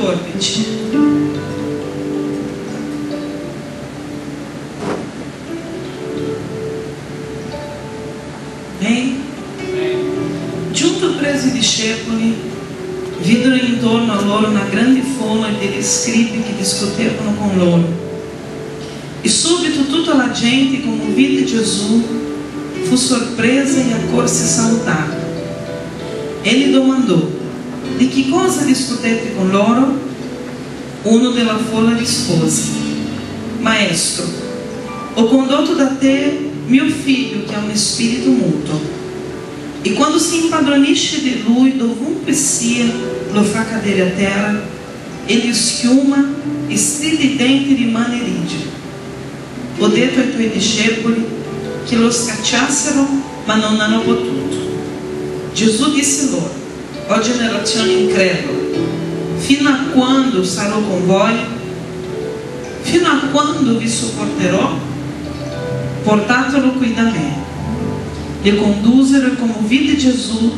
14. Amém? Giunto 13 discepoli, videro intorno a loro una grande folla degli scribi che discutevano con loro. E subito tutta la gente, come vide Gesù, fu sorpresa e accorse a salutare. Ele domandò: di che cosa discutete con loro? Uno della folla rispose: Maestro, ho condotto da te mio figlio che ha un spirito muto, e quando si impadronisce di lui, dovunque sia, lo fa cadere a terra, ele schiuma e stridente rimane rigido. Ho detto ai tuoi discepoli che lo scacciassero, ma non hanno potuto. Gesù disse loro: ó generazione incredula, fino a quando sarò con voi? Fino a quando vi sopporterò? Portatelo qui da me. Le condussero e, come vide Gesù,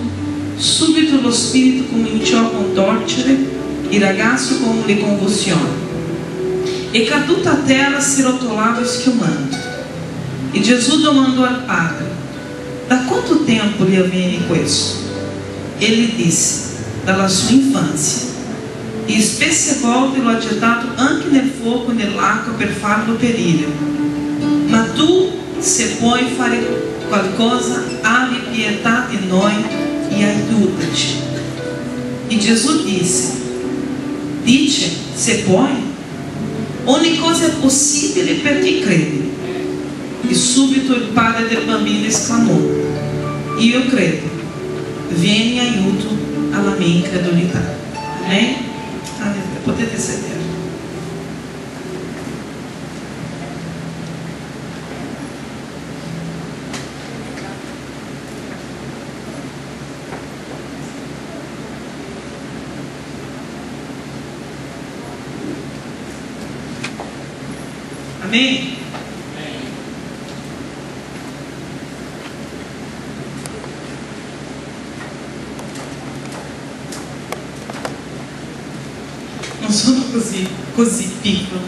subito lo spirito cominciò a contorcere, il ragazzo con le convulsioni, e caduto a terra si rotolava schiumando. E Gesù domandò al padre: da quanto tempo lhe avviene questo? Ele disse: dalla sua infanzia. E spesse volte lo ha gettato anche nel fuoco e nell'acqua per farlo perire. Ma tu, se puoi fare qualcosa, abbi pietà di noi e aiutaci. E Gesù disse: dice, se puoi? Ogni cosa è possibile per chi crede. E subito il padre del bambino esclamò: io credo, vieni in aiuto alla mia incredulità. Amém? Aleluia. Potete sedere. Amém? Non sono così piccolo,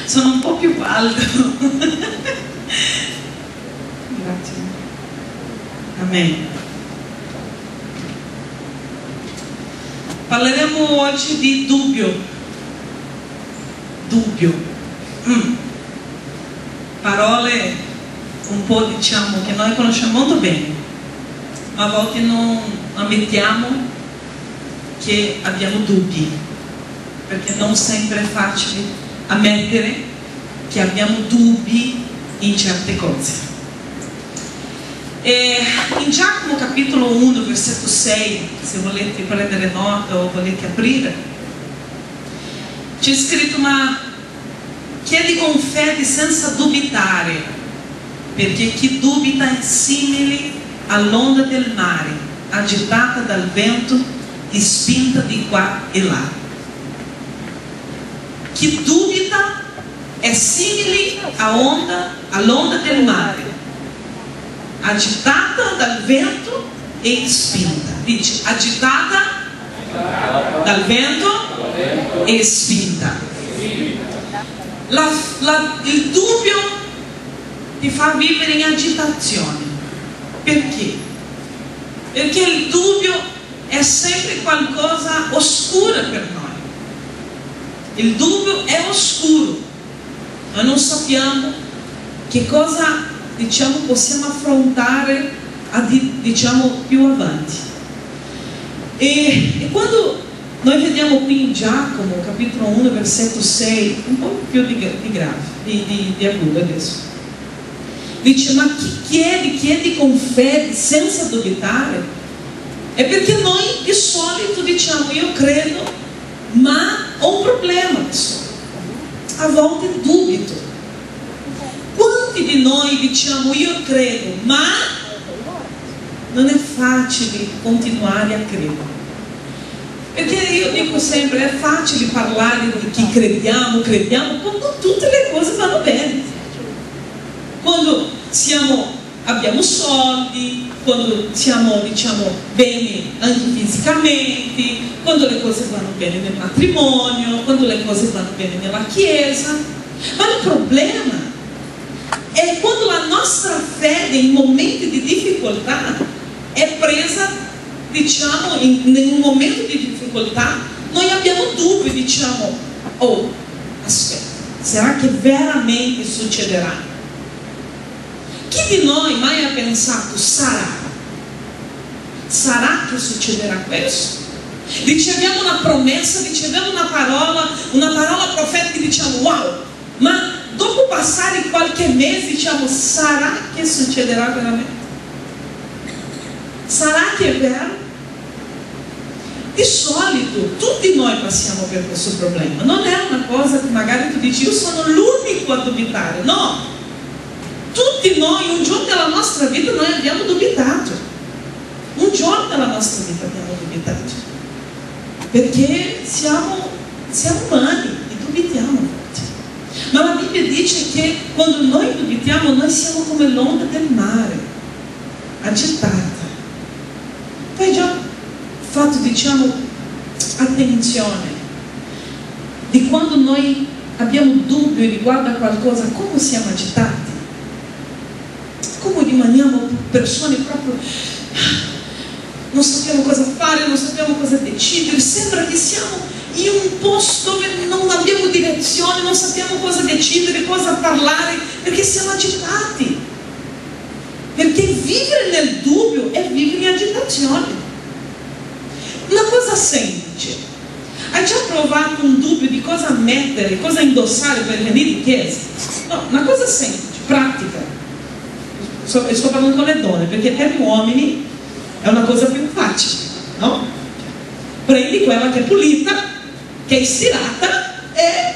sono un po' più alto. Grazie. Amém. Parleremo oggi di dubbio. Dubbio. Parole un po', diciamo, che noi conosciamo molto bene, ma a volte non ammettiamo che abbiamo dubbi, perché non sempre è facile ammettere che abbiamo dubbi in certe cose. E in Giacomo capitolo 1 versetto 6, se volete prendere nota o volete aprire, c'è scritto: ma chiedi con fede senza dubitare, perché chi dubita è simile all'onda del mare, agitata dal vento e spinta di qua e là. Chi dubita è simile all'onda del mare, agitata dal vento e spinta. Dice: agitata dal vento e spinta. Il dubbio ti fa vivere in agitazione. Perché? Perché il dubbio è sempre qualcosa oscuro per noi. Il dubbio è oscuro. Noi non sappiamo che cosa, diciamo, possiamo affrontare diciamo più avanti. E quando noi vediamo qui in Giacomo capitolo 1 versetto 6, un po' più di agudo adesso, dice: ma chi chiedi con fede senza dubitare? È perché noi di solito diciamo: io credo, ma ho un problema, a volte dubito. Quanti di noi diciamo: io credo, ma non è facile continuare a credere? Perché io dico sempre: è facile parlare di chi crediamo quando tutte le cose vanno bene, quando siamo abbiamo soldi, quando siamo, diciamo, bene anche fisicamente, quando le cose vanno bene nel matrimonio, quando le cose vanno bene nella chiesa. Ma il problema è quando la nostra fede in momenti di difficoltà è presa, diciamo, in un momento di difficoltà, noi abbiamo dubbi, diciamo, oh, aspetta, sarà che veramente succederà? Chi di noi mai ha pensato, sarà che succederà questo? Riceviamo una promessa, riceviamo una parola profetica, diciamo wow, ma dopo passare qualche mese diciamo sarà che succederà veramente? Sarà che è vero? Di solito tutti noi passiamo per questo problema, non è una cosa che magari tu dici io sono l'unico a dubitare, no, tutti noi un giorno della nostra vita noi abbiamo dubitato, un giorno della nostra vita abbiamo dubitato, perché siamo umani e dubitiamo a volte. Ma la Bibbia dice che quando noi dubitiamo noi siamo come l'onda del mare, agitata. Tu hai già fatto, diciamo, attenzione di quando noi abbiamo dubbio riguardo a qualcosa, come siamo agitati, come rimaniamo persone proprio, non sappiamo cosa fare, non sappiamo cosa decidere, sembra che siamo in un posto dove non abbiamo direzione, non sappiamo cosa decidere, cosa parlare, perché siamo agitati. Perché vivere nel dubbio è vivere in agitazione. Una cosa semplice. Hai già provato un dubbio di cosa mettere, cosa indossare per venire in chiesa? No, una cosa semplice, pratica. Sto parlando con le donne, perché per gli uomini è una cosa più facile, no? Prendi quella che è pulita, che è stirata e...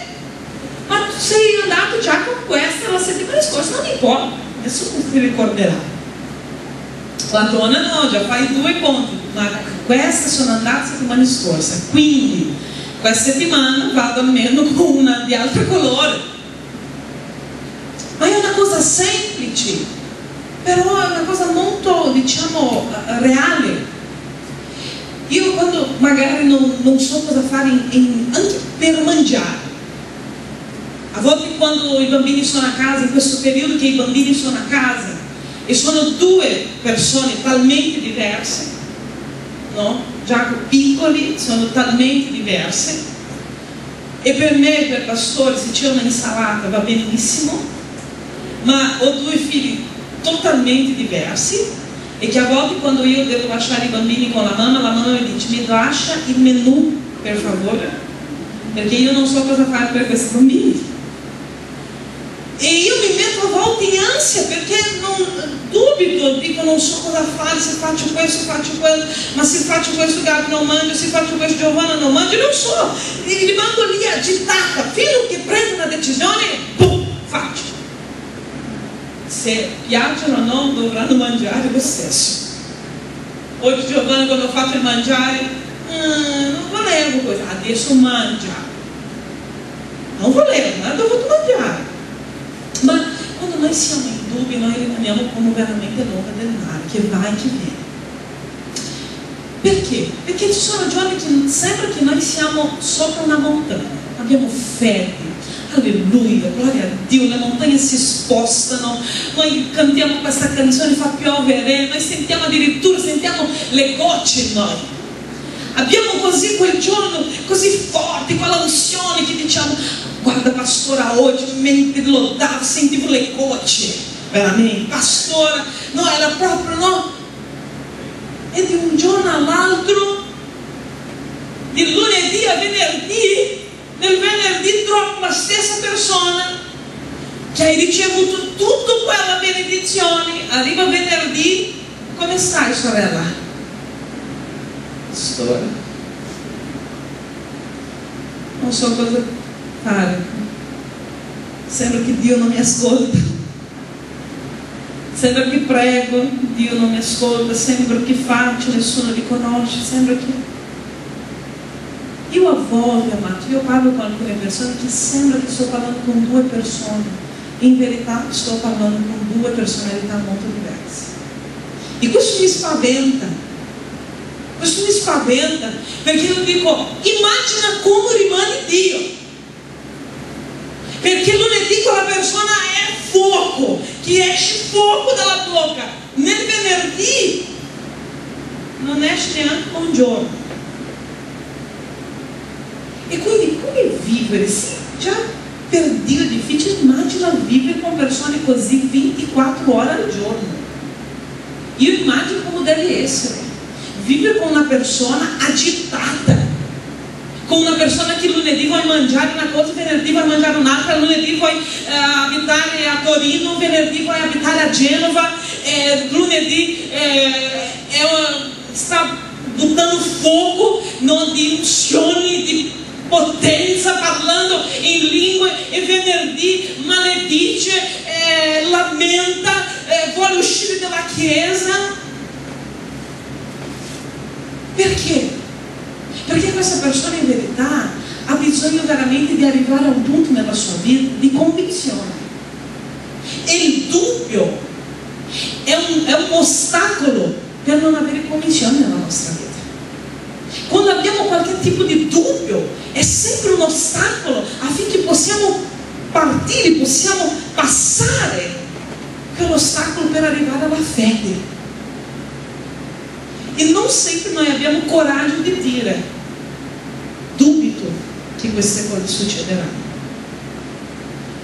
ma tu sei andato già con questa la settimana scorsa, non importa, nessuno ti ricorderà. La donna no, già fai 2 conti, ma questa sono andata la settimana scorsa, quindi questa settimana vado almeno con una di altro colore. Ma è una cosa semplice, però è una cosa molto, diciamo, reale. Io quando magari non so cosa fare anche per mangiare, a volte quando i bambini sono a casa, in questo periodo che i bambini sono a casa e sono 2 persone talmente diverse, no? Già piccoli, sono talmente diverse, e per me, per il pastore, se c'è un'insalata va benissimo, ma ho 2 figli totalmente diversi, e che a volte quando io devo lasciare i bambini con la mamma mi dice mi lascia il menù per favore, perché io non so cosa fare per questi bambini, e io mi metto a volte in ansia perché dubito, dico non so cosa fare, se faccio questo, faccio quello, ma se faccio questo Gabby non mangia, se faccio questo Giovanna non mangia, non so, e rimango lì agitata fino che prendo una decisione, boom, faccio. Se piacciono o no dovranno mangiare lo stesso. Oggi Giovanni quando ho fatto il mangiare non volevo questo, adesso mangia, non volevo, ma ho dovuto mangiare. Ma quando noi siamo in dubbio noi rimaniamo come veramente l'onda del mare che va e che viene. Perché? Perché ci sono giorni che sembra che noi siamo sopra una montagna, abbiamo fede, alleluia, gloria a Dio, le montagne si spostano, noi cantiamo questa canzone, fa piovere, noi sentiamo addirittura, sentiamo le gocce in noi, abbiamo così quel giorno così forte, quella unzione che diciamo guarda pastora oggi mentre lodavo sentivo le gocce, veramente pastora, no, era proprio no, e di un giorno all'altro, di lunedì a venerdì, nel venerdì trovo la stessa persona che hai ricevuto tutta quella benedizione, arriva venerdì, come stai sorella? Pastora, non so cosa fare, sembra che Dio non mi ascolta, sembra che prego, Dio non mi ascolta, sembra che faccio, nessuno riconosce, sembra che... Io a volte, amato, io parlo con alcune persone che sembra che sto parlando con 2 persone, In verità sto parlando con due personalità molto diverse. E questo mi spaventa. Questo mi spaventa, perché io dico, immagina come rimane Dio. Perché lunedì quella persona è fuoco, che esce fuoco dalla bocca. Nel venerdì non esce neanche un giorno. E quindi come vivere? Sì, già per Dio è difficile, immagina vivere con persone così 24 ore al giorno. Io immagino come deve essere. Vivere con una persona agitata, con una persona che lunedì vuoi mangiare una cosa, venerdì vuoi mangiare un'altra, lunedì vuoi abitare a Torino, venerdì vuoi abitare a Genova, lunedì sta buttando fuoco, non di unzioni, di potenza, parlando in lingue, e venerdì maledice, lamenta, vuole uscire dalla chiesa. Perché? Perché questa persona in verità ha bisogno veramente di arrivare a un punto nella sua vita di convinzione. E il dubbio è un ostacolo per non avere convinzione nella nostra vita. Quando abbiamo qualche tipo di dubbio è sempre un ostacolo affinché possiamo partire, possiamo passare quell'ostacolo per arrivare alla fede. E non sempre noi abbiamo coraggio di dire, dubito che queste cose succederanno,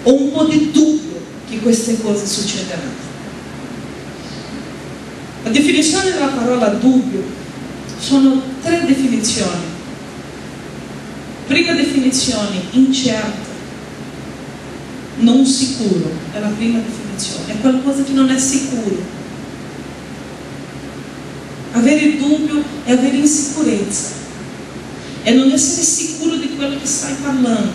o un po' di dubbio che queste cose succederanno. La definizione della parola dubbio sono 3 definizioni. Prima definizione, incerto, non sicuro, è la prima definizione, è qualcosa che non è sicuro. Avere dubbio è avere insicurezza, è non essere sicuro di quello che stai parlando.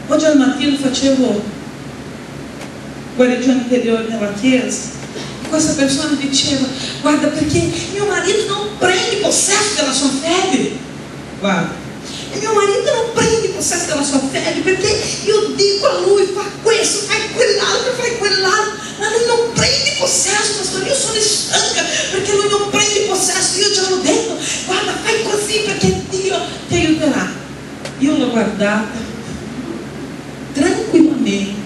Oggi al mattino facevo guarigione interiore nella chiesa e questa persona diceva, guarda, perché mio marito non prende possesso della sua fede. Guarda, e mio marito non prende possesso della sua fede perché io dico a lui, fa questo, fai quell'altro, ma lui non prende possesso, pastor. Io sono stanca perché lui non prende possesso. Io già l'ho detto, guarda, fai così perché Dio ti aiuterà. Io l'ho guardata tranquillamente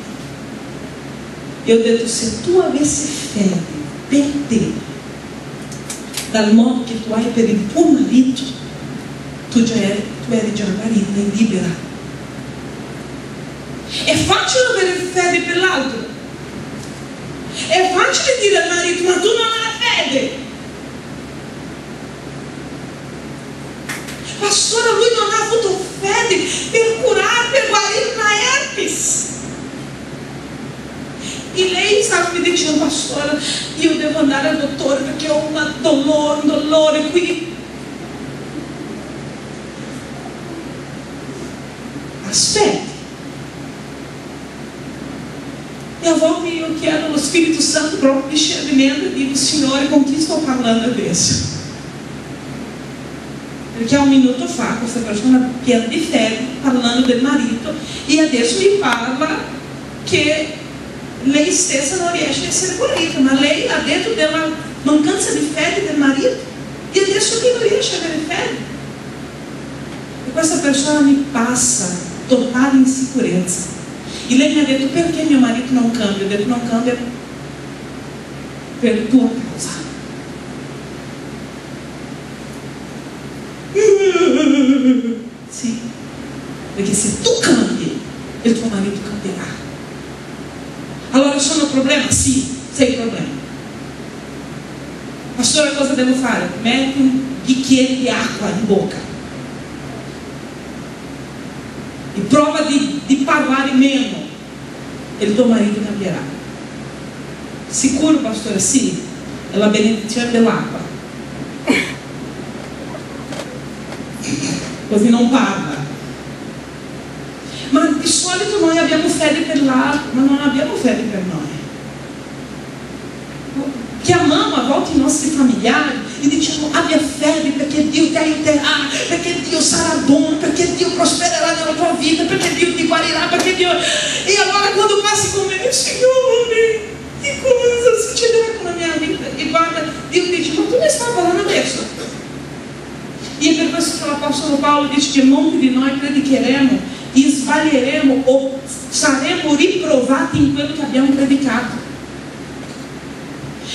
e ho detto, se tu avessi fede per te dal modo che tu hai per il tuo marito, tu eri già marita e libera. È facile avere fede per l'altro. È facile dire al marito, ma tu non hai fede. Pastora, lui non ha avuto fede per curare, per guarire una herpes. E lei stava mi dicendo, pastora, io devo andare al dottore perché ho un dolore qui. Aspetti. E a volte io chiedo allo Spirito Santo proprio discernimento e dico, Signore, con chi sto parlando adesso? Perché un minuto fa questa persona piena di fede parlando del marito e adesso mi parla che lei stessa non riesce a essere guarita, ma lei ha detto della mancanza di fede del marito e adesso lei non riesce a avere fede. E questa persona mi passa totale insicurezza. E lei mi ha detto, perché mio marito non cambia? Ho detto, non cambia per tua causa. Sì, perché se tu cambi, il tuo marito cambierà. Allora sono problema? Sì, sei problema. Pastore, cosa devo fare? Metti un bicchiere di acqua in bocca e prova di parlare meno e il tuo marito cambierà. Sicuro, pastore? Sì, è la benedizione dell'acqua. Così non parla. Ma di solito noi abbiamo fede per l'altro, ma non abbiamo fede per noi. Chiamiamo a volte i nostri familiari e diciamo, abbia fede perché Dio ti aiuterà, perché Dio sarà buono, perché Dio prospererà nella tua vita, perché Dio ti guarirà, perché Dio l'Apostolo Paolo dice che molti di noi predicheremo e sbaglieremo o saremo riprovati in quello che abbiamo predicato,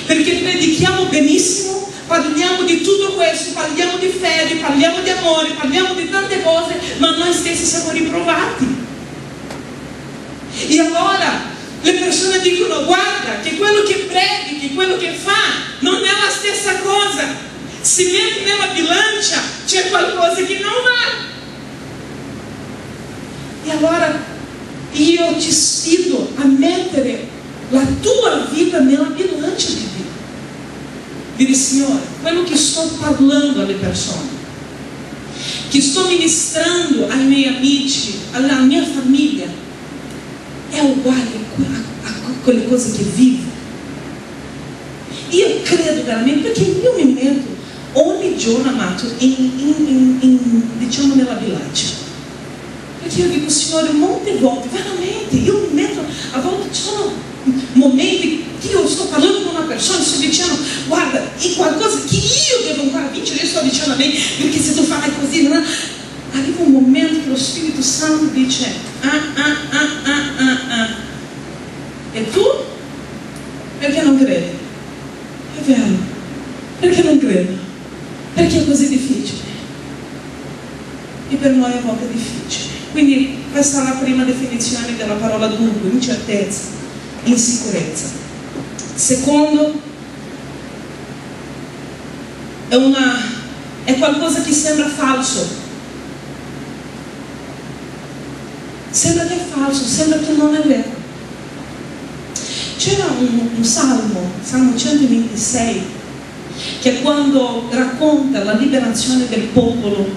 perché predichiamo benissimo, parliamo di tutto questo, parliamo di fede, parliamo di amore, parliamo di tante cose, ma noi stessi siamo riprovati. E allora le persone dicono: guarda che quello che predichi, quello che fa non è la stessa cosa, se metti nella bilancia c'è qualcosa che non va. E allora io ti sfido a mettere la tua vita nella bilancia di Dio. Dire: Signore, quello che sto parlando alle persone, che sto ministrando ai miei amici, alla mia famiglia, è uguale a quelle cose che vivo. Io credo veramente, perché io mi metto ogni giorno, amato, diciamo nella bilancia, perché io dico: Signore, molte volte veramente io mi metto, a volte ci sono momenti che io sto parlando con una persona e sto dicendo: guarda, è qualcosa che io devo ancora vincere, io sto dicendo a me, perché se tu fai così, no? Arriva un momento che lo Spirito Santo dice: e tu? Perché non credi? È vero, perché non credo? Perché è così difficile? E per noi è molto difficile. Quindi questa è la prima definizione della parola dunque: incertezza, insicurezza. Secondo, è qualcosa che sembra falso. Sembra che è falso, sembra che non è vero. C'era un salmo, Salmo 126, che quando racconta la liberazione del popolo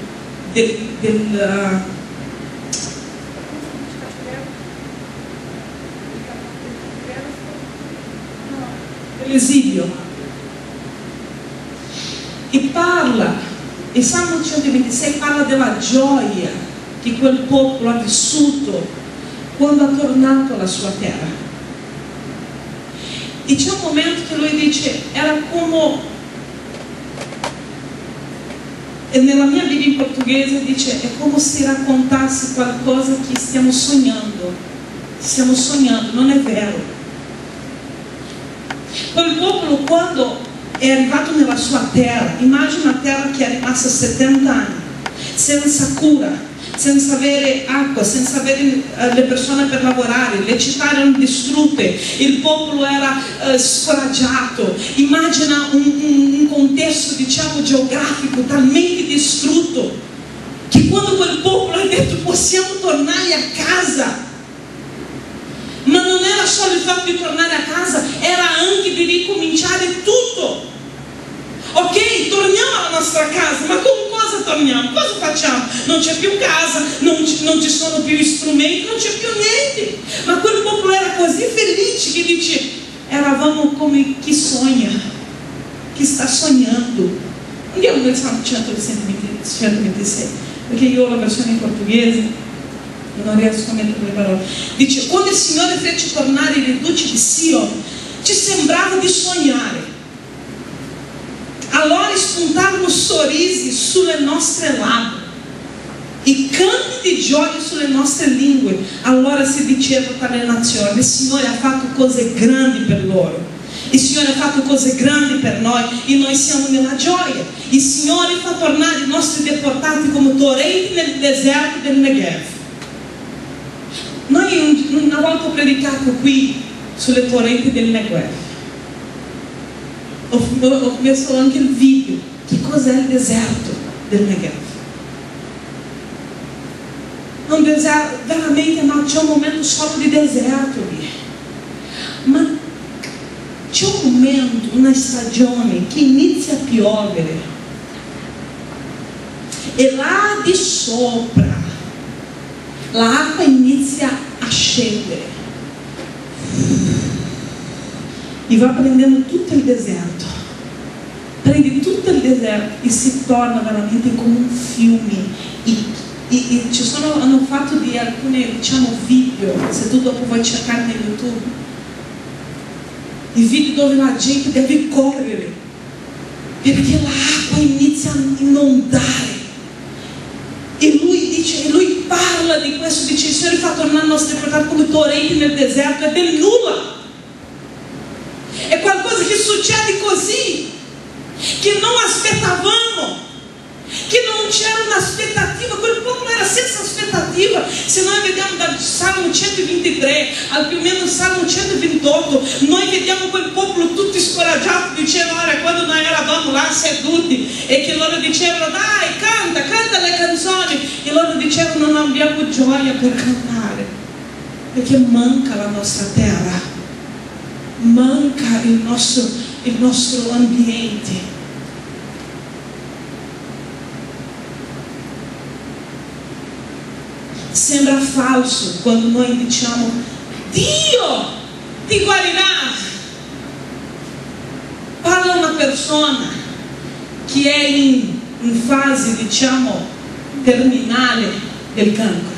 dell'esilio, e parla, il Salmo 126 parla della gioia che quel popolo ha vissuto quando è tornato alla sua terra. E c'è un momento che lui dice: era come, e nella mia Bibbia in portoghese dice, è come se raccontasse qualcosa che stiamo sognando, non è vero. Quel popolo, quando è arrivato nella sua terra, immagina una terra che è rimasta 70 anni senza cura, senza avere acqua, senza avere le persone per lavorare, le città erano distrutte, il popolo era scoraggiato. Immagina un contesto, diciamo, geografico talmente distrutto, che quando quel popolo ha detto: possiamo tornare a casa, ma non era solo il fatto di tornare a casa, era anche di ricominciare tutto. Ok, torniamo alla nostra casa, ma con cosa torniamo? Cosa facciamo? Non c'è più casa, non ci sono più strumenti, non c'è più niente. Ma quel popolo era così felice che dice: eravamo come chi sogna, chi sta sognando. Andiamo nel Salmo 126, perché io ho la versione in portoghese, non riesco a mettere le parole. Dice: quando il Signore fece tornare i riduci di Sion, ci sembrava di sognare. Allora spuntarono sorrisi sulle nostre labbra e canti di gioia sulle nostre lingue. Allora si diceva tra le nazioni: il Signore ha fatto cose grandi per loro, il Signore ha fatto cose grandi per noi e noi siamo nella gioia. Il Signore fa tornare i nostri deportati come torrenti nel deserto del Negev. Noi una volta ho predicato qui sulle torrenti del Negev. Ho messo anche il video. Che cos'è il deserto del Negev? È un deserto, veramente, ma c'è un momento solo di deserto lì. Ma c'è un momento, una stagione che inizia a piovere e là di sopra l'acqua inizia a scendere e va prendendo tutto il deserto, prende tutto il deserto e si torna veramente come un fiume. E ci sono, hanno fatto di alcuni, diciamo, video, se tu dopo vuoi cercare nel YouTube, i video dove la gente deve correre perché l'acqua inizia a inondare E lui dice, e lui parla di questo, dice: il Signore fa tornare i nostri peccati come torrenti nel deserto. È del nulla, è qualcosa che succede così, che non aspettavamo, che non c'era un'aspettativa. Quel popolo era senza aspettativa. Se noi vediamo dal Salmo 123 al più o meno Salmo 128, noi vediamo quel popolo tutti scoraggiati, dicevano: ora, quando noi eravamo là seduti e che loro dicevano: dai, canta le canzoni, e loro dicevano: non abbiamo gioia per cantare, perché manca la nostra terra, manca il nostro ambiente. Sembra falso quando noi diciamo: Dio ti guarirà. Parla una persona che è in fase, diciamo, terminale del cancro.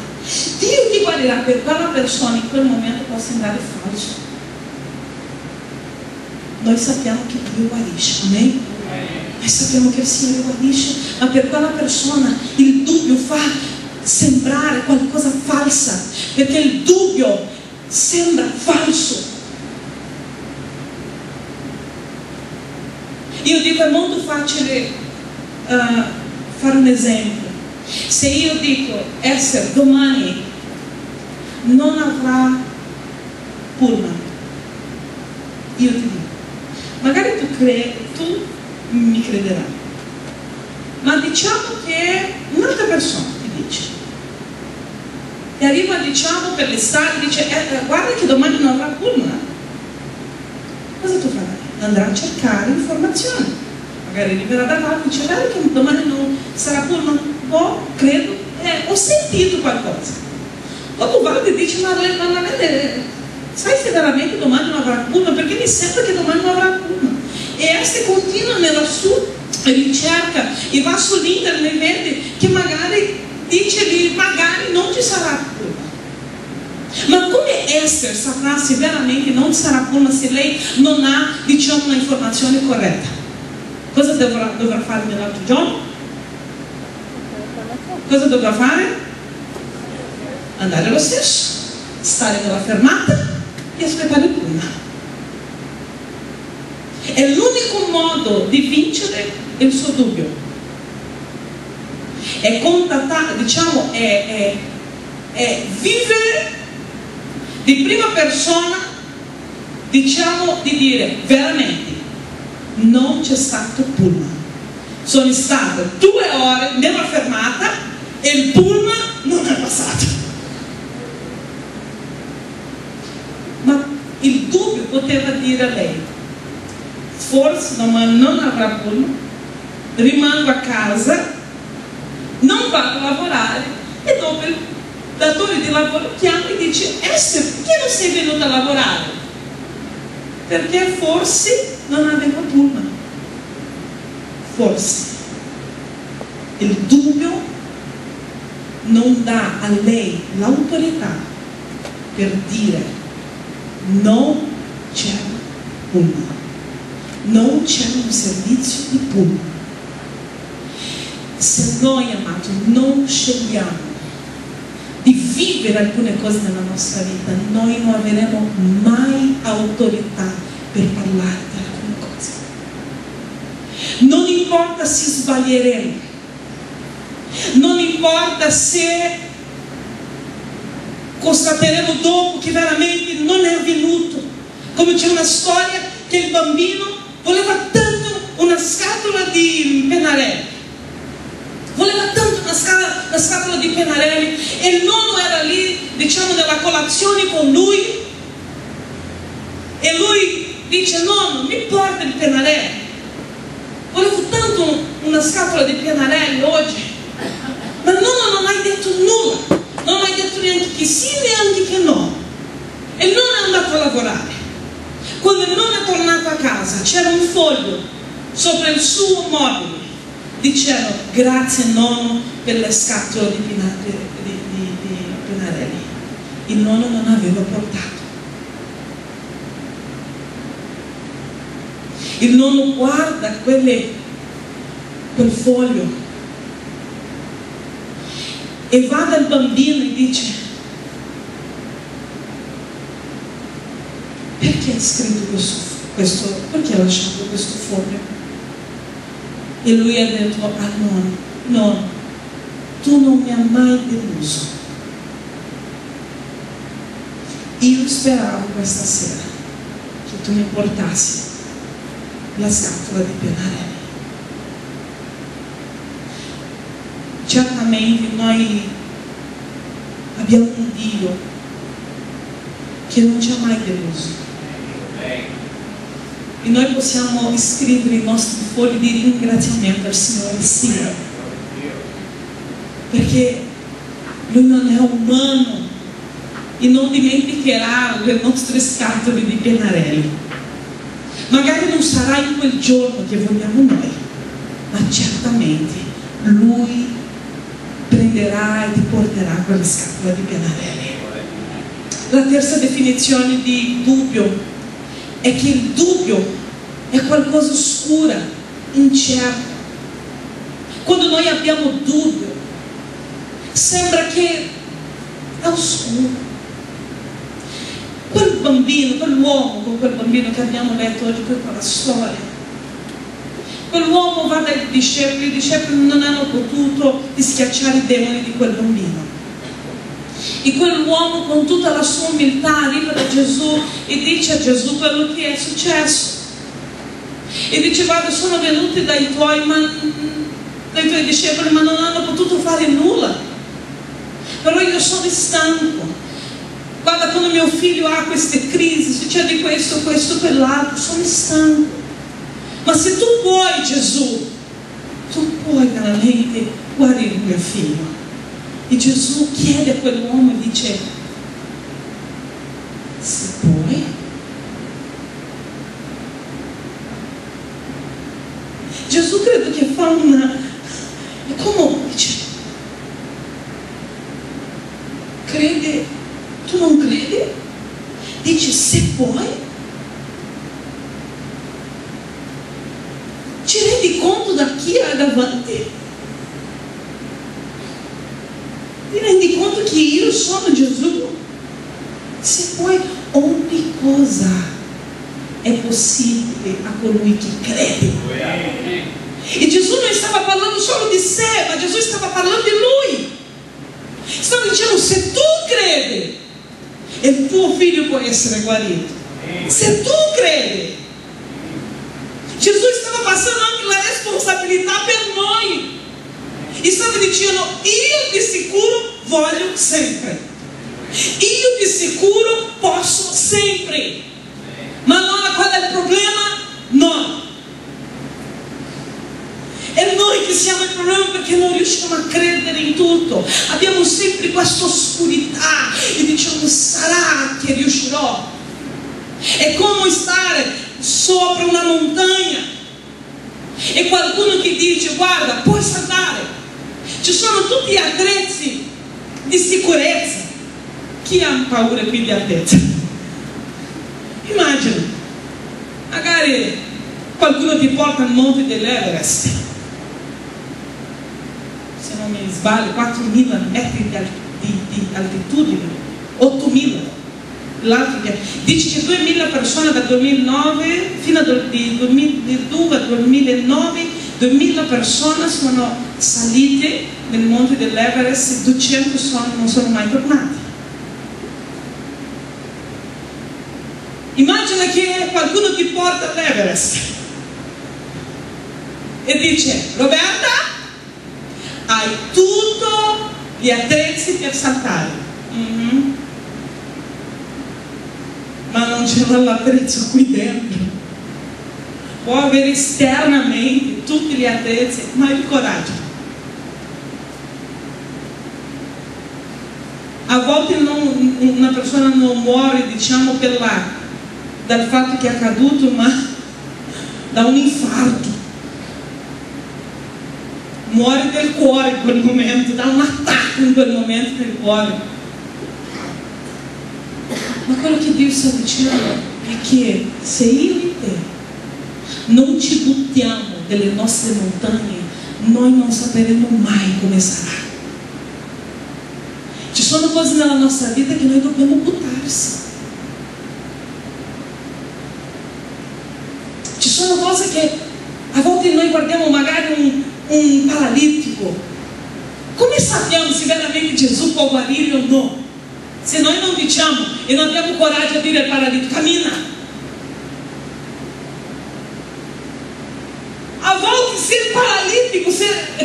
Dio ti guarirà. Per quella persona in quel momento può sembrare falso. Noi sappiamo che Dio guarisce, amen? Noi sappiamo che il Signore guarisce, ma per quella persona il dubbio fa sembrare qualcosa falsa, perché il dubbio sembra falso. Io dico, è molto facile fare un esempio. Se io dico: Esther, domani non avrà pullman, io ti dico, magari tu mi crederai, ma diciamo che un'altra persona ti dice, e arriva, diciamo, per l'estate, dice: guarda che domani non avrà pullman. Cosa tu farai? Andrà a cercare informazioni, magari arriverà dall'altro e dice: guarda che domani non sarà pullman. Oh, credo, ho sentito qualcosa. O tu vai e dici: ma sai se veramente domani non avrà pullman? Perché mi sembra che domani non avrà pullman. E Esther continua nella sua ricerca e va sull'internet e vede che magari dice che magari non ci sarà pullman. Ma come Esther saprà se veramente non sarà pullman se lei non ha, diciamo, una informazione corretta? Cosa dovrà fare nell'altro giorno? Cosa dovrà fare? Andare lo stesso, stare nella fermata e aspettare il pullman. È l'unico modo di vincere il suo dubbio. È contattare, diciamo, è vivere di prima persona, diciamo, di dire: veramente non c'è stato pullman. Sono state 2 ore nella fermata e il pullman non è passato. Ma il dubbio poteva dire a lei: forse domani non avrà pullman, rimango a casa, non vado a lavorare. E dopo il datore di lavoro chiama e dice: Esther, perché non sei venuta a lavorare? Perché forse non avevo pullman. Forse. Il dubbio non dà a lei l'autorità per dire: non c'è pullman, non c'è un servizio di pullman. Se noi, amato, non scegliamo di vivere alcune cose nella nostra vita, noi non avremo mai autorità per parlare di alcune cose. Non importa se sbaglieremo, non importa se constateremo dopo che veramente non è avvenuto. Come c'è una storia che il bambino voleva tanto una scatola di pennarelli, voleva tanto una scatola di pennarelli, e il nonno era lì, diciamo, nella colazione con lui, e lui dice: nonno, mi porta il pennarelli, volevo tanto una scatola di pennarelli oggi. Ma nonno, non hai detto nulla, non hai detto neanche che sì, neanche che no. E il nonno è andato a lavorare. Quando il nonno è tornato a casa, c'era un foglio sopra il suo mobile. Dicevano: grazie nonno per le scatole di pennarelli. Il nonno non aveva portato. Il nonno guarda quel foglio e va dal bambino e dice: perché hai scritto questo, perché hai lasciato questo foglio? E lui ha detto: ah no, tu non mi hai mai deluso. Io speravo questa sera che tu mi portassi la scatola di pennarelli. Certamente noi abbiamo un Dio che non ci ha mai deluso, e noi possiamo scrivere i nostri fogli di ringraziamento al Signore, sì, perché Lui non è umano e non dimenticherà le nostre scatole di pennarelli. Magari non sarà in quel giorno che vogliamo noi, ma certamente Lui prenderà e ti porterà quella scatola di pennarelli. La terza definizione di dubbio è che il dubbio è qualcosa oscura, incerto. Quando noi abbiamo dubbio, sembra che è oscuro. Quel bambino, quell'uomo, con quel bambino che abbiamo letto oggi, quella storia, quell'uomo va dai discepoli, i discepoli non hanno potuto schiacciare i demoni di quel bambino. E quell'uomo, con tutta la sua umiltà, arriva da Gesù e dice a Gesù quello che è successo. E dice: guarda, sono venuti dai tuoi discepoli, ma non hanno potuto fare nulla. Però io sono stanco. Guarda, quando mio figlio ha queste crisi, succede questo, quell'altro, sono stanco. Ma se tu puoi, Gesù, tu puoi veramente guarire mio figlio. E Gesù chiede a quell'uomo e dice: se puoi? Gesù credo che fa una... E come dice? Crede? Tu non credi? Dice: se puoi? Ci rendi conto da chi hai davanti? Ti rendi conto che io sono Gesù? Se puoi, ogni cosa è possibile a colui che crede. E Gesù non stava parlando solo di sé, ma Gesù stava parlando di lui. Stava dicendo: se tu credi, il tuo figlio può essere guarito. Se tu credi. Gesù stava passando anche la responsabilità per noi. E stava dicendo: io di sicuro voglio sempre, io di sicuro posso sempre. Ma allora qual è il problema? No, è noi che siamo il problema, perché non riusciamo a credere in tutto. Abbiamo sempre questa oscurità e diciamo: sarà che riuscirò? È come stare sopra una montagna e qualcuno che dice: guarda, puoi saltare, ci sono tutti gli attrezzi di sicurezza. Chi ha paura qui di altezza? Immagina, magari qualcuno ti porta al monte dell'Everest, se non mi sbaglio 4.000 metri di altitudine, 8.000. L'altro che dice che 2.000 persone dal 2009 fino al 2002 al 2009, 2.000 persone sono salite nel monte dell'Everest e 200 non sono mai tornati. Immagina che qualcuno ti porta all'Everest e dice: Roberta, hai tutto gli attrezzi per saltare. Ma non c'era l'attrezzo qui dentro. Può avere esternamente tutti gli attrezzi, ma il coraggio. A volte una persona non muore, diciamo, dal fatto che è accaduto, ma da un infarto. Muore del cuore in quel momento, da un attacco in quel momento del cuore. Ma quello che Dio sta dicendo è che se io e te non ci buttiamo delle nostre montagne, noi non sapremo mai come sarà. Ci sono cose nella nostra vita che noi dobbiamo buttarsi. Ci sono cose che a volte noi guardiamo magari un paralitico. Come sappiamo se veramente Gesù può guarire o no? Se noi non diciamo e non abbiamo coraggio di dire al paralitico, cammina. A volte se il paralitico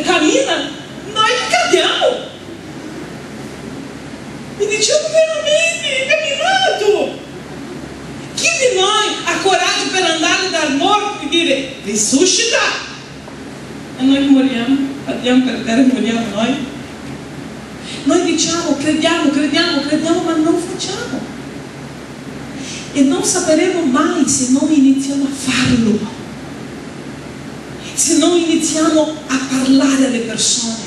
cammina, noi cadiamo. E diciamo veramente, è camminato. Chi di noi ha coraggio per andare dal morto e dire, risuscita? E noi moriamo, andiamo per terra e moriamo noi. Noi diciamo, crediamo, ma non facciamo. E non sapremo mai se non iniziamo a farlo. Se non iniziamo a parlare alle persone.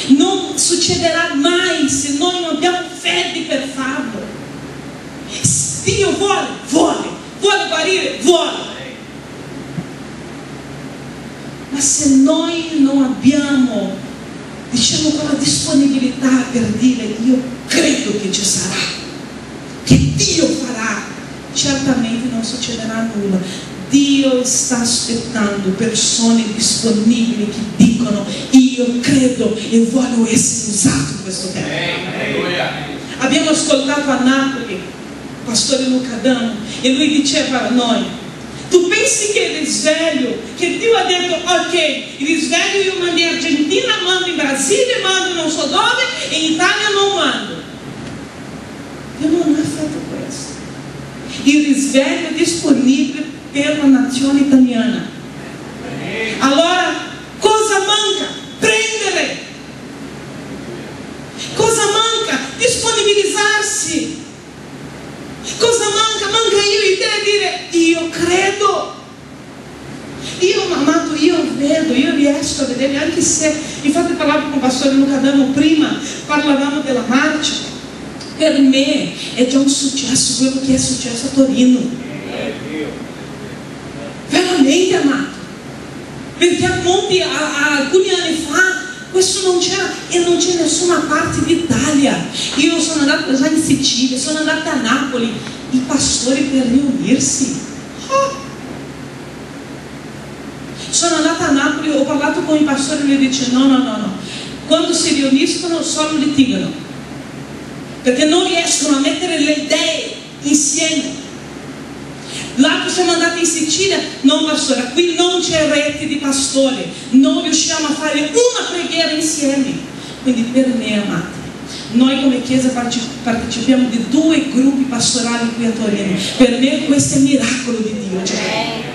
Non succederà mai se noi non abbiamo fede per farlo. Dio vuole guarire, vuole. Ma se noi non abbiamo, diciamo, quella disponibilità per dire io credo che ci sarà, che Dio farà, certamente non succederà nulla. Dio sta aspettando persone disponibili che dicono io credo e voglio essere usato in questo tempo. Abbiamo ascoltato a Napoli il pastore Luca Adamo e lui diceva a noi, tu pensi che il risveglio, che Dio ha detto ok, il risveglio io mando in Argentina, mando in Brasile, mando non so dove e in Italia non mando. Dio non ha fatto questo. Il risveglio è disponibile per la nazione italiana. Allora cosa manca? Prendere. Cosa manca? Disponibilizzarsi. Cosa manca? Manca io e te dire io credo. Io amato, io vedo, io riesco a vedere, anche se infatti parlavo con il pastore Luca Adamo prima, parlavamo della marcia. Per me è già un successo quello che è successo a Torino. Veramente amato, perché a Monti alcuni anni fa questo non c'era e non c'è nessuna parte d'Italia. Io sono andata già in Sicilia, sono andata a Napoli, i pastori per riunirsi. Sono andata a Napoli, ho parlato con i pastori e lui dice no, quando si riuniscono solo litigano perché non riescono a mettere le idee insieme. L'altro siamo andati in Sicilia, no pastore, qui non c'è rete di pastori, non riusciamo a fare una preghiera insieme. Quindi per me, amati, noi come Chiesa partecipiamo di 2 gruppi pastorali qui a Torino. Per me questo è il miracolo di Dio. Cioè,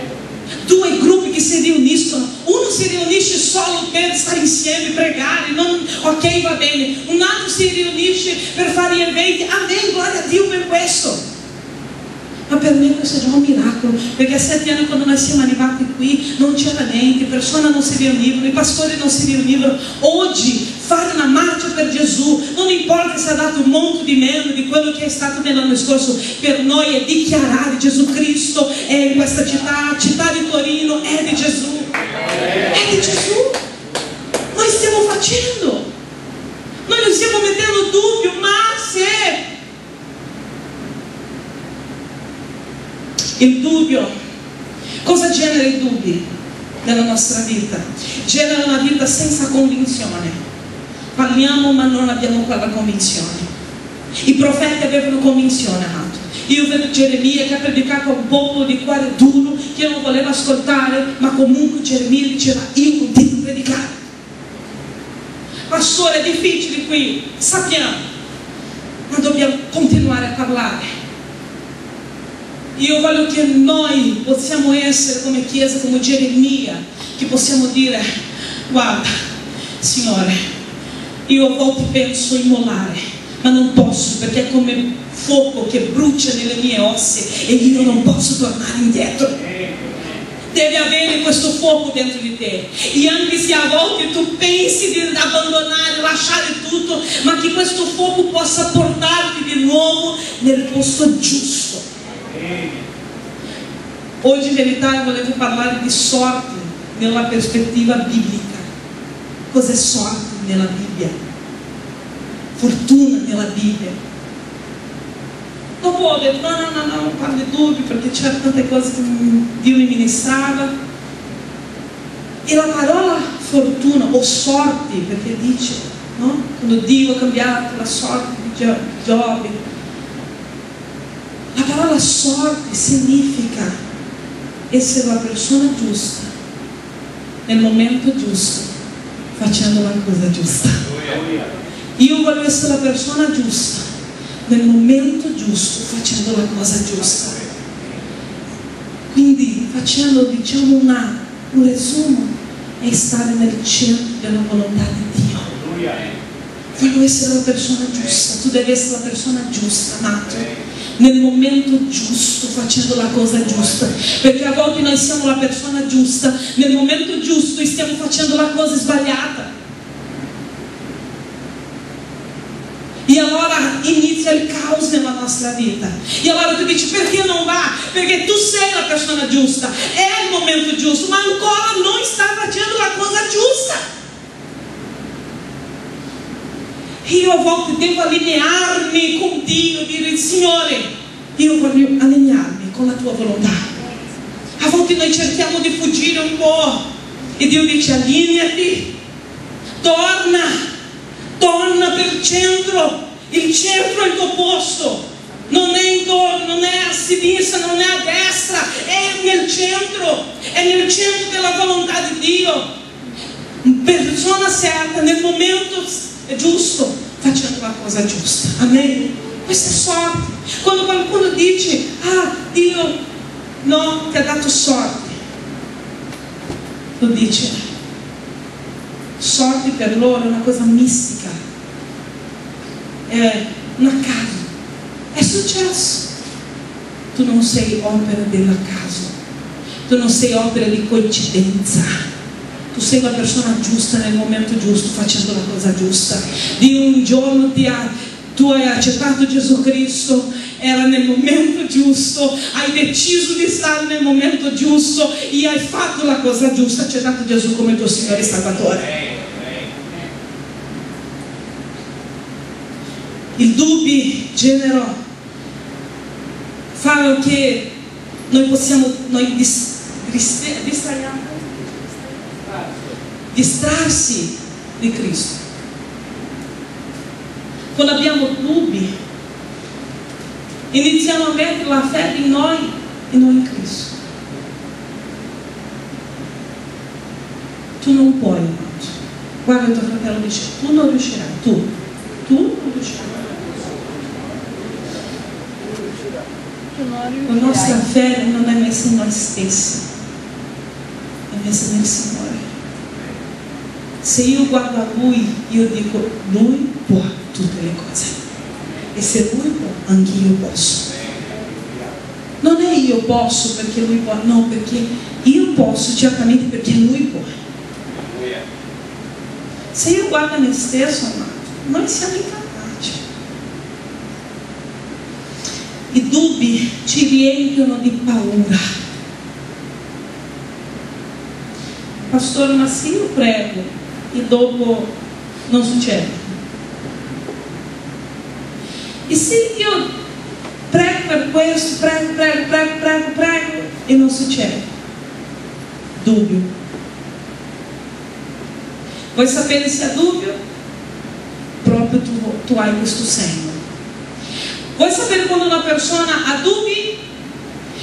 2 gruppi che si riuniscono, uno si riunisce solo per stare insieme, pregare, ok va bene, un altro si riunisce per fare gli eventi, amen, gloria a Dio per questo. Ma per me questo è già un miracolo, perché a 7 anni quando noi siamo arrivati qui non c'era niente, persone non si riunivano, i pastori non si riunivano. Oggi fare una marcia per Gesù, non importa se ha dato molto di meno di quello che è stato nell'anno scorso, per noi è dichiarare Gesù Cristo è in questa città di Torino, è di Gesù, è di Gesù. Noi stiamo facendo, noi non stiamo mettendo dubbio, ma se il dubbio, cosa genera i dubbi nella nostra vita? Genera una vita senza convinzione. Parliamo ma non abbiamo quella convinzione. I profeti avevano convinzione, amato. Io vedo Geremia che ha predicato a un popolo di cuore duro che non voleva ascoltare, ma comunque Geremia diceva io continuo a predicare. Pastore, è difficile qui, sappiamo, ma dobbiamo continuare a parlare. Io voglio che noi possiamo essere come Chiesa, come Geremia, che possiamo dire guarda Signore, io a volte penso in mollare, ma non posso perché è come fuoco che brucia nelle mie ossa e io non posso tornare indietro. Deve avere questo fuoco dentro di te, e anche se a volte tu pensi di abbandonare, lasciare tutto, ma che questo fuoco possa portarti di nuovo nel posto giusto. Oggi in verità volevo parlare di sorte nella prospettiva biblica. Cos'è sorte nella Bibbia? fortuna nella Bibbia. Dopo ho detto no, non parlo di dubbi, perché c'erano tante cose che Dio mi ministrava. E la parola fortuna o sorte, perché dice, no? Quando Dio ha cambiato la sorte di Giobbe, la parola sorte significa essere la persona giusta nel momento giusto, facendo la cosa giusta. Io voglio essere la persona giusta nel momento giusto, facendo la cosa giusta. Quindi facendo, diciamo, un resumo, è stare nel centro della volontà di Dio. Voglio essere la persona giusta. Tu devi essere la persona giusta, amato, nel momento giusto, facendo la cosa giusta, perché a volte noi siamo la persona giusta nel momento giusto e stiamo facendo la cosa sbagliata. E allora inizia il caos nella nostra vita. E allora tu dici: perché non va? Perché tu sei la persona giusta, è il momento giusto, ma ancora non sta facendo la cosa giusta. Io a volte devo allinearmi con Dio, dire: Signore, io voglio allinearmi con la tua volontà. A volte noi cerchiamo di fuggire un po' e Dio dice: allineati, torna per il centro è il tuo posto, non è intorno, non è a sinistra, non è a destra, è nel centro della volontà di Dio. Persona certa, nel momento giusto, facendo la cosa giusta. Amen. Questa è sorte. Quando qualcuno dice: ah, Dio no, ti ha dato sorte, lo dice. Sorte per loro è una cosa mistica, è una caso, è successo. Tu non sei opera del caso, tu non sei opera di coincidenza, tu sei la persona giusta nel momento giusto, facendo la cosa giusta. Di un giorno tu hai accettato Gesù Cristo, era nel momento giusto, hai deciso di stare nel momento giusto e hai fatto la cosa giusta, accettato Gesù come tuo Signore e Salvatore. Il dubbio genera, fa che noi possiamo distrarsi di Cristo. Quando abbiamo dubbi, iniziamo a mettere la fede in noi e non in Cristo. Tu non puoi, amato. Guarda il tuo fratello e dice: tu non riuscirai, tu non riuscirai. La nostra fede non è messa in noi stessi, è messa nel Signore. Se io guardo a Lui, io dico: Lui può tutte le cose, e se Lui può, anch'io posso. Non è io posso perché Lui può, no, perché io posso certamente perché Lui può. Se io guardo a me stesso, amato, noi siamo incapaci. I dubbi ci riempiono di paura. Pastore, ma se io prego e dopo non succede? E se io prego per questo, prego e non succede? Dubbio. Vuoi sapere se è dubbio? Proprio tu hai questo segno. Vuoi sapere quando una persona ha dubbi?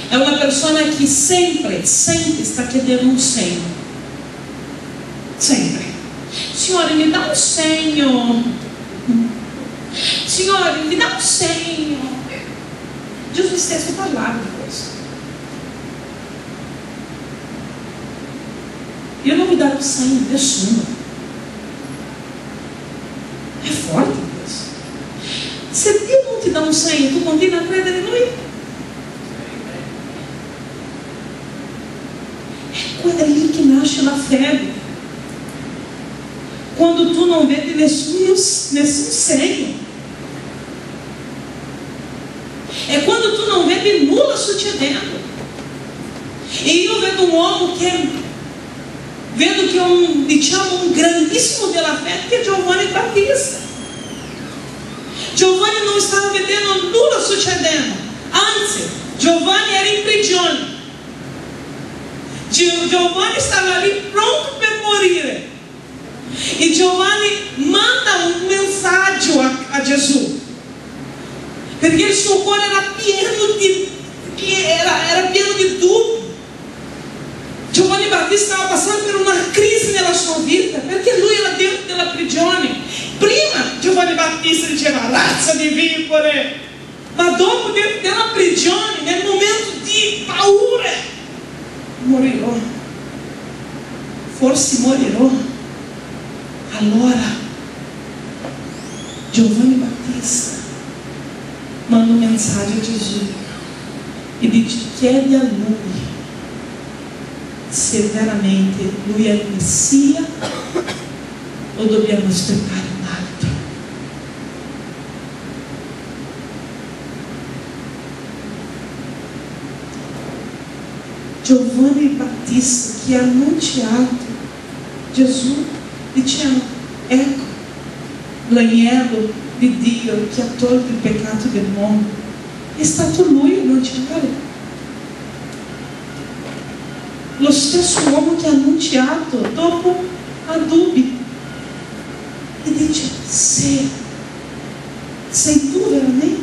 È una persona che sempre sta chiedendo un segno. Sempre. Signore, mi dà un segno. Signore, mi dà un segno. Gesù stesso parlava di questo. Io non vi darò un segno a nessuno. È forte questo. Se Dio non ti dà un segno, tu continui a credere in Lui? È lì che nasce la fede. Quando tu non vedi nessun segno. È quando tu non vedi nulla succedendo. E io vedo un uomo che è un grandissimo della fede, che è Giovanni Battista. nulla succedendo. Anzi, Giovanni era in prigione. Giovanni stava lì pronto per morire. E Giovanni manda un messaggio a Gesù, perché il suo cuore era pieno di dubbi. Giovanni Battista stava passando per una crisi nella sua vita, perché lui era dentro della prigione. Prima Giovanni Battista diceva razza di vipere, ma dopo dentro della prigione, nel momento di paura, morirò, forse morirò. Allora Giovanni Battista manda un messaggio a Gesù e dice: chiedi a lui se veramente lui è il Messia o dobbiamo aspettare un altro. Giovanni Battista, che ha annunciato Gesù dicendo: ecco l'agnello di Dio che ha tolto il peccato del mondo. È stato lui a annunciare. Lo stesso uomo che ha annunciato, dopo ha dubbi e dice: sei tu veramente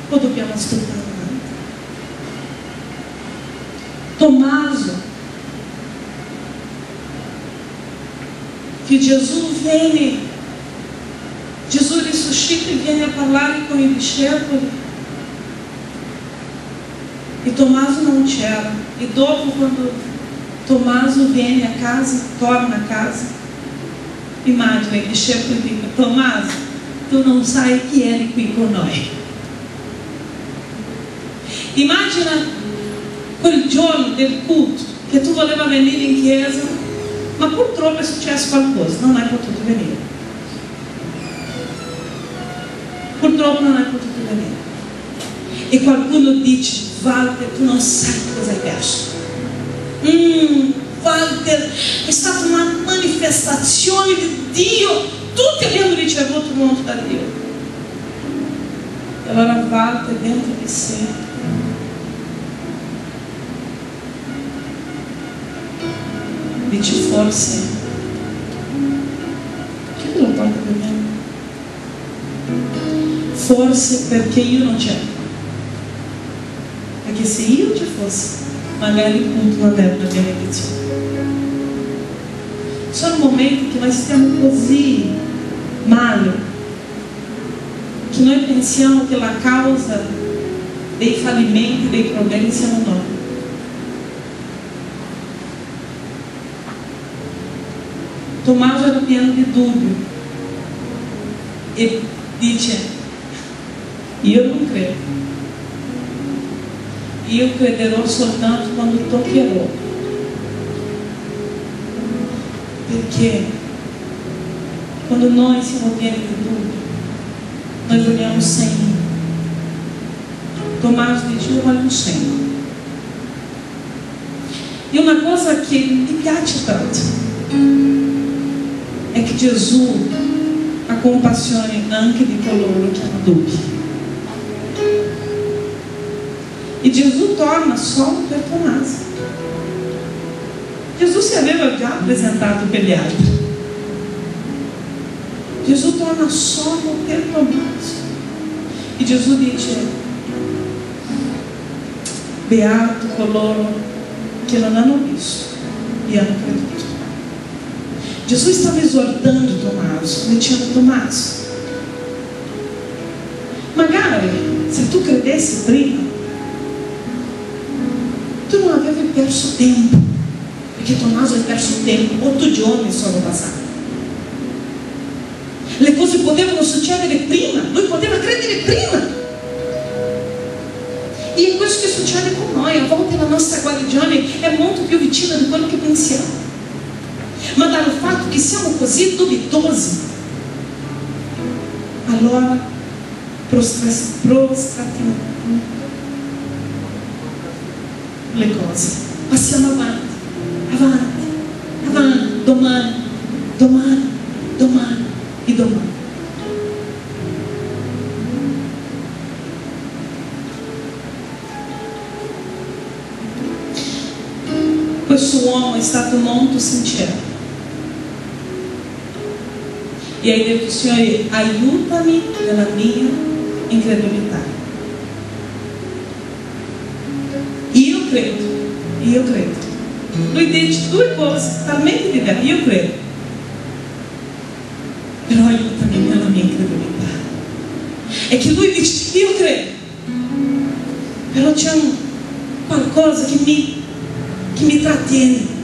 o dobbiamo aspettare un altro? Tommaso, che Gesù risuscita e viene a parlare con i discepoli, e Tommaso non c'era. E dopo, quando Tommaso viene a casa, torna a casa, immagina i discepoli dicono: Tommaso, tu non sai chi eri qui con noi. Immagina quel giorno del culto che tu voleva venire in chiesa, ma purtroppo è successo qualcosa, non hai potuto venire. Purtroppo non hai potuto venire. E qualcuno dice: Walter, tu non sai cosa hai perso. Walter, è stata una manifestazione di Dio. Tutti abbiamo ricevuto molto da Dio. E allora Walter, dentro di sé, dice: forse chiudi la porta per me, forse perché io non c'ero, perché se io ci fossi magari il culto non era una benedizione. Sono momenti che noi stiamo così male che noi pensiamo che la causa dei fallimenti, dei problemi siamo noi. Tommaso era pieno di dubbio e dice: io non credo, io crederò soltanto quando toccherò. Perché quando noi siamo pieni di dubbio, noi vogliamo segno. Tommaso dice: io voglio un segno. E una cosa che mi piace tanto è che Gesù ha compassione anche di coloro che hanno dubbi. E Gesù torna solo per Tommaso. Gesù si aveva già presentato per gli altri. Gesù torna solo per Tommaso. E Gesù dice: beato coloro che non hanno visto e hanno creduto. Gesù stava esortando Tommaso, dicendo: Tommaso, magari se tu credessi prima, tu non avevi perso tempo, perché Tommaso ha perso tempo, 8 giorni sono passati. Le cose potevano succedere prima, lui poteva credere prima. E è questo che succede con noi. A volte la nostra guarigione è molto più vicina di quello che pensiamo, ma dal fatto che siamo così dubitosi, allora prostratiamo le cose, passiamo avanti, domani e domani. questo uomo è stato molto sincero. E hai detto: Signore, aiutami nella mia incredulità. Io credo. Lui dice due cose talmente diverse: io credo, però aiutami nella mia incredulità. E che lui dice: io credo, però c'è qualcosa che mi trattiene.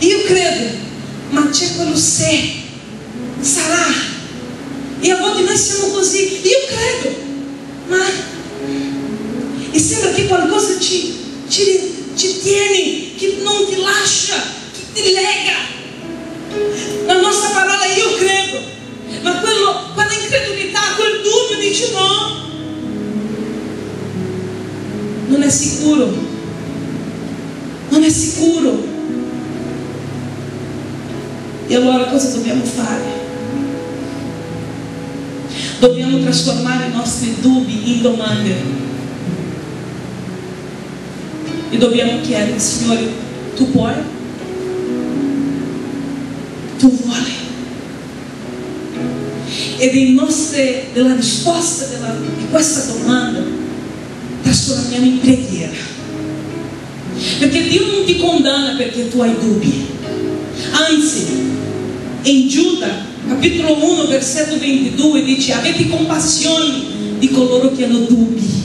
Io credo, ma c'è quello se. Sarà. E a volte noi siamo così: io credo, ma e sembra che qualcosa ci tieni, che non ti lascia, che ti lega. La nostra parola è io credo, ma quella incredulità, quel dubbio dice no, non è sicuro, non è sicuro. E allora cosa dobbiamo fare? Dobbiamo trasformare i nostri dubbi in domande e dobbiamo chiedere: Signore, tu puoi? Tu vuoi? E della risposta di questa domanda trasformiamo in preghiera, perché Dio non ti condanna perché tu hai dubbi. Anzi, in Giuda capitolo 1 versetto 22 dice: avete compassione di coloro che hanno dubbi.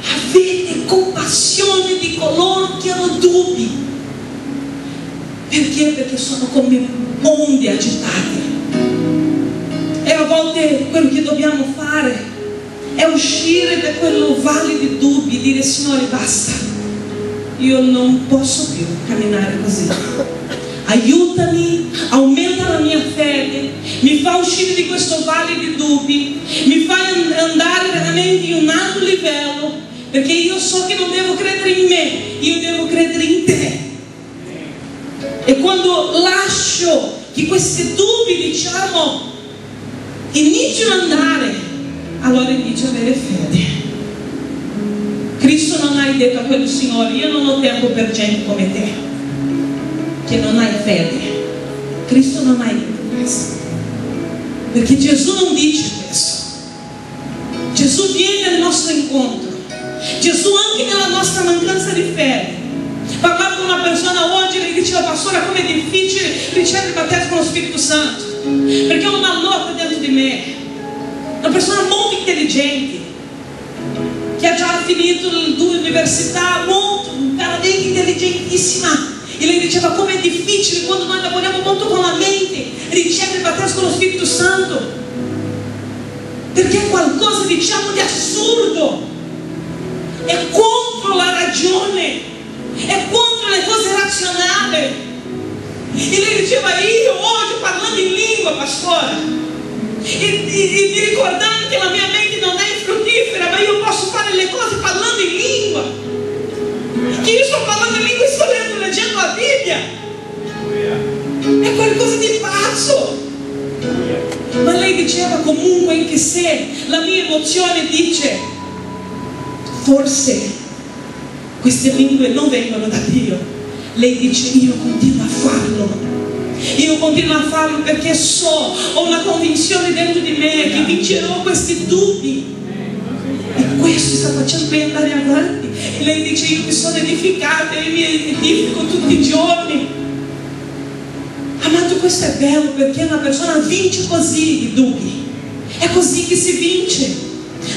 Avete compassione di coloro che hanno dubbi. Perché? Perché sono come onde agitate. E a volte quello che dobbiamo fare è uscire da quello valle di dubbi e dire: Signore, basta, io non posso più camminare così. Aiutami, aumenta la mia fede, mi fa uscire di questo valle di dubbi, mi fa andare veramente in un altro livello, perché io so che non devo credere in me, io devo credere in te. E quando lascio che questi dubbi, diciamo, iniziano ad andare, allora inizio a avere fede. Cristo non ha detto a quello: Signore, io non ho tempo per gente come te, che non hai fede. Cristo non ha detto questo, perché Gesù non dice questo. Gesù viene al nostro incontro. Gesù, anche nella nostra mancanza di fede, parlavo con una persona oggi e gli diceva: pastore, come è difficile ricevere il battesimo con lo Spirito Santo, perché ho una lotta dentro di me. Una persona molto intelligente, che ha già finito le 2 università, veramente intelligentissima. E lei diceva: come è difficile quando noi lavoriamo molto con la mente ricevere il battesimo con lo Spirito Santo, perché è qualcosa, diciamo, di assurdo, è contro la ragione, è contro le cose razionali. E lei diceva: io oggi parlando in lingua, pastore, e mi ricordando che la mia mente non è infruttifera, ma io posso fare le cose parlando in lingua, che io sto parlando in lingua e sto leggendo la Bibbia. È qualcosa di pazzo. Ma lei diceva: comunque, anche se la mia emozione dice forse queste lingue non vengono da Dio, lei dice: io continuo a farlo. Io continuo a farlo perché ho una convinzione dentro di me che vincerò questi dubbi. E questo sta facendo me andare avanti. E lei dice: io mi sono edificata e mi edifico tutti i giorni. Amato, questo è bello, perché una persona vince così i dubbi. È così che si vince.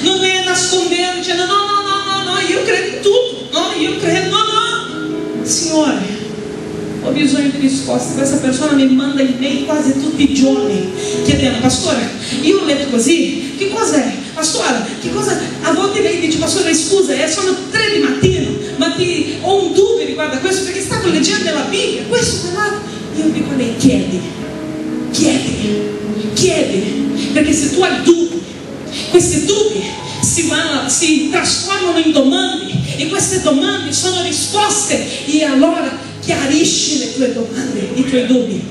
Non è nascondendo, dicendo: no, io credo in tutto. No, io credo, no. Signore, ho bisogno di risposte. Questa persona mi manda email quasi tutti i giorni chiedendo: pastore, io ho letto così, che cos'è? Pastore, che cosa? A volte lei dice: pastore, scusa, sono 3 di mattino, ma ho un dubbio riguardo a questo, perché stavo leggendo la Bibbia, questo quell'altro. Io dico a lei: chiedi, perché se tu hai dubbi, questi dubbi si trasformano in domande, e queste domande sono risposte, e allora chiarisci le tue domande, i tuoi dubbi.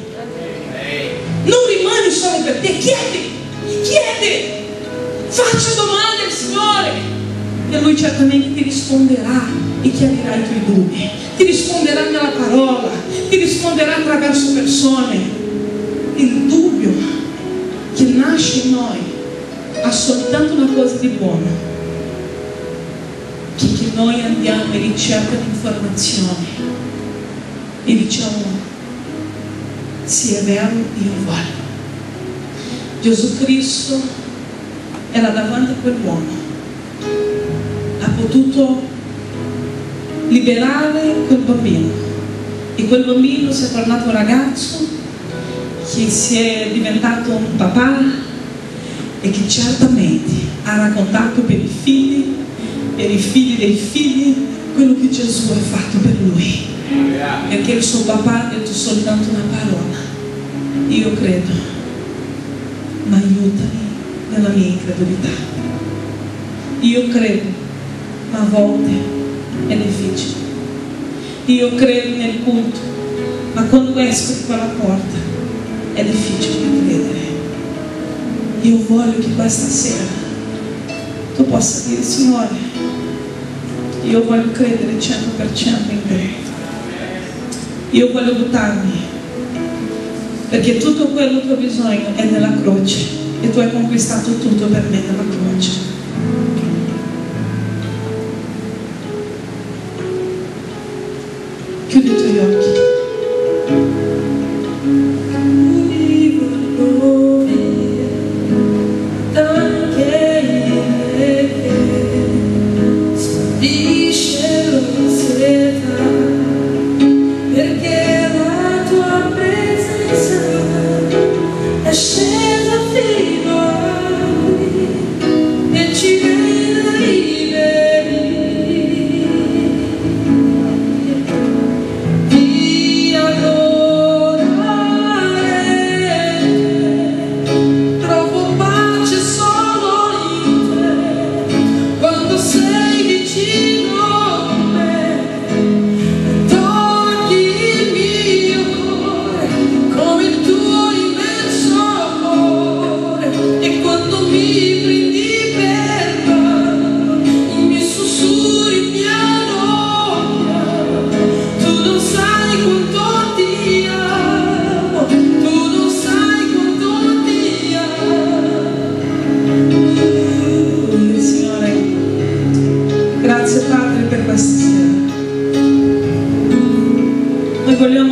Non rimani solo per te, chiedi, faccia domande al Signore. e Lui certamente ti risponderà e chiarirà i tuoi dubbi, ti risponderà nella parola, ti risponderà attraverso persone. Il dubbio che nasce in noi ha soltanto una cosa di buono, che noi andiamo in ricerca di informazioni e diciamo: sì, è vero, io voglio. Gesù Cristo era davanti a quell'uomo, ha potuto liberare quel bambino, e quel bambino si è tornato un ragazzo che si è diventato un papà e che certamente ha raccontato per i figli dei figli quello che Gesù ha fatto per lui, perché il suo papà ha detto soltanto una parola: io credo, ma aiutami nella mia incredulità. Io credo, ma a volte è difficile. Io credo nel culto, ma quando esco di quella porta è difficile credere. Io voglio che questa sera tu possa dire: Signore, io voglio credere 100% in te, io voglio buttarmi, perché tutto quello che ho bisogno è nella croce, e tu hai conquistato tutto per me nella croce. Chiudi i tuoi occhi.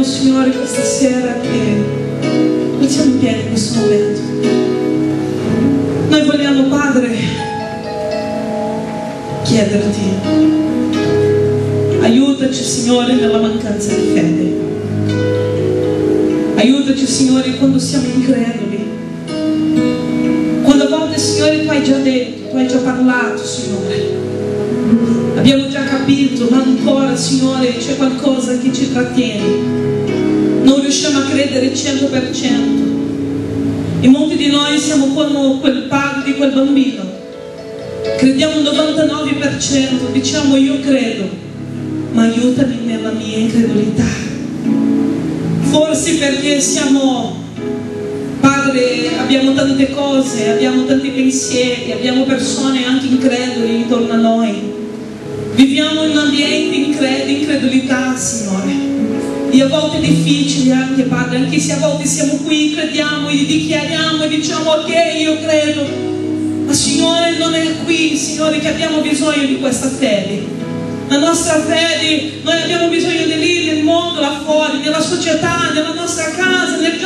Signore, questa sera che noi siamo in piedi in questo momento, noi vogliamo, Padre, chiederti: aiutaci, Signore, nella mancanza di fede. Aiutaci, Signore, quando siamo increduli, quando a volte, Signore, tu hai già detto, tu hai già parlato, Signore, abbiamo già capito, ma ancora, Signore, c'è qualcosa che ci trattiene. Non riusciamo a credere 100%. E molti di noi siamo come quel padre di quel bambino. Crediamo al 99%, diciamo: io credo, ma aiutami nella mia incredulità. Forse perché siamo, Padre, abbiamo tante cose, abbiamo tanti pensieri, abbiamo persone anche increduli intorno a noi. Viviamo in un ambiente di incredulità, Signore. E a volte è difficile anche, Padre, anche se a volte siamo qui, crediamo e dichiariamo e diciamo: ok, io credo, ma Signore, non è qui, Signore, che abbiamo bisogno di questa fede. La nostra fede, noi abbiamo bisogno di lì nel mondo, là fuori, nella società, nella nostra casa, nel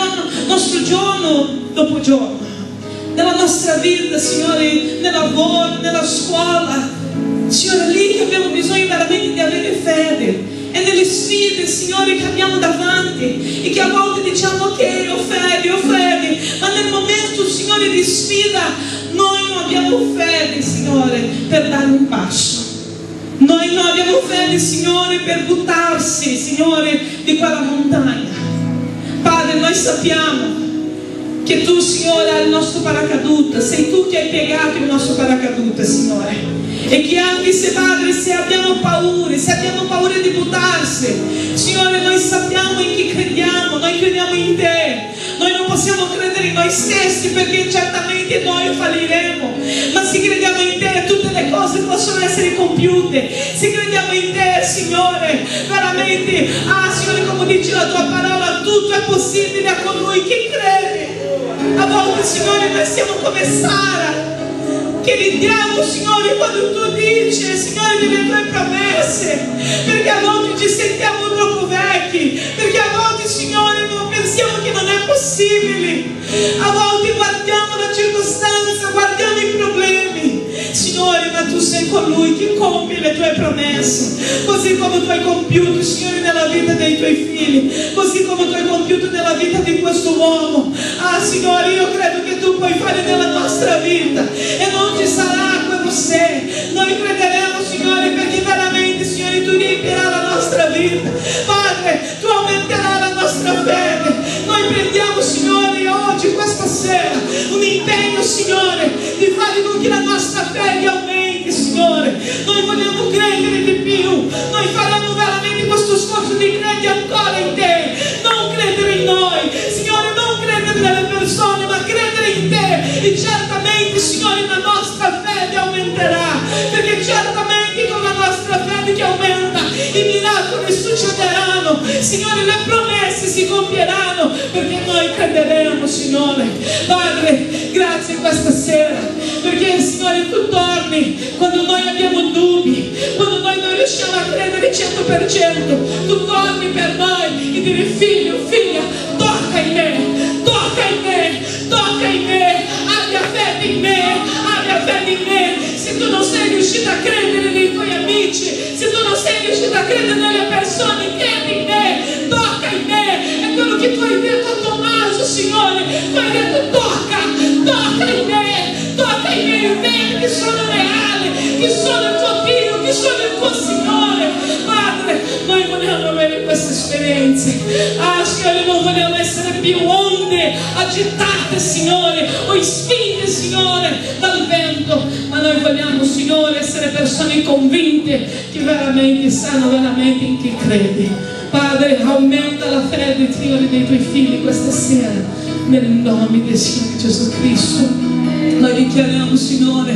nostro giorno dopo giorno, nella nostra vita, Signore, nel lavoro, nella scuola. Signore, lì che abbiamo bisogno veramente di avere fede. E nelle sfide, Signore, che abbiamo davanti, e che a volte diciamo: ok, ho fede, ma nel momento, Signore, di sfida noi non abbiamo fede, Signore, per dare un passo. Noi non abbiamo fede, Signore, per buttarsi, Signore, di quella montagna. Padre, noi sappiamo che tu, Signore, hai il nostro paracadute, sei tu che hai piegato il nostro paracadute, Signore. E che anche se, Padre, se abbiamo paura di buttarsi, Signore, noi sappiamo in chi crediamo, noi crediamo in te. Noi non possiamo credere in noi stessi, perché certamente noi falliremo, ma se se crediamo in te tutte le cose possono essere compiute, se crediamo in te, Signore, veramente, Signore, come dice la tua parola, tutto è possibile a colui che crede. A volte, Signore, noi siamo come Sara, che ridiamo, Signore, quando tu dici, Signore, delle tue promesse, perché a volte ci sentiamo troppo vecchi, perché a volte, Signore, non pensiamo che non è possibile, a volte guardiamo la circostanza, guardiamo i problemi, Signore, ma tu sei colui che compie le tue promesse, così come tu hai compiuto, Signore, nella vita dei tuoi figli, così come tu hai compiuto nella vita di questo uomo. Signore, io credo che tu puoi fare nella nostra vita e non ci sarà come sé. Noi crederemo, Signore, perché veramente, Signore, tu riempierai la nostra vita. Padre, tu aumenterai la nostra fede. Noi prendiamo, Signore, oggi, questa sera, un impegno, Signore, di fare con che la nostra fede aumenti, Signore. Noi vogliamo credere di più. Noi faremo veramente questo sforzo di credere ancora in te, non credere in noi, Signore, non credere nelle persone, ma credere in te. E certamente, Signore, la nostra fede aumenterà, perché certamente con la nostra fede che aumenta i miracoli succederanno, Signore, le promesse si compieranno, perché noi crederemo, Signore. Padre, grazie questa sera, perché, Signore, tu torni quando noi abbiamo dubbi, quando noi non riusciamo a credere 100%, tu torni per noi e dire: figlio, figlia, tocca in me, tocca in me, tocca in me, abbia fede in me, abbia fede in me. Se tu non sei riuscito a credere nei tuoi amici, se tu non sei riuscito a credere nelle persone, credi in me, tocca in me. È quello che tu hai detto a Tommaso, Signore, tu hai detto: tocca in me, i veri che sono reali, che sono il tuo Dio, che sono il tuo Signore. Padre, noi vogliamo avere queste esperienze. Signore, non vogliamo essere più onde agitate, Signore, o spinte, Signore, dal vento, ma noi vogliamo, Signore, essere persone convinte che veramente sanno veramente in chi credi. Padre, aumenta la fede, Signore, dei tuoi figli questa sera, nel nome del Signore Gesù Cristo. Noi dichiariamo, Signore,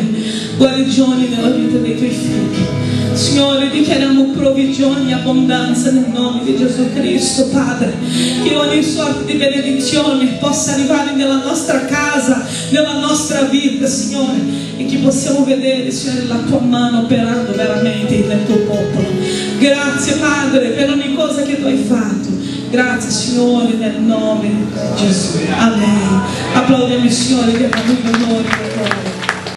guarigioni nella vita dei tuoi figli. Signore, dichiariamo provvigioni e abbondanza nel nome di Gesù Cristo, Padre. Che ogni sorta di benedizione possa arrivare nella nostra casa, nella nostra vita, Signore, e che possiamo vedere, Signore, la tua mano operando veramente nel tuo popolo. Grazie, Padre, per ogni cosa che tu hai fatto. Grazie, Signore, nel nome di Gesù. Amen. Applaudiamo il Signore, diamo l'onore.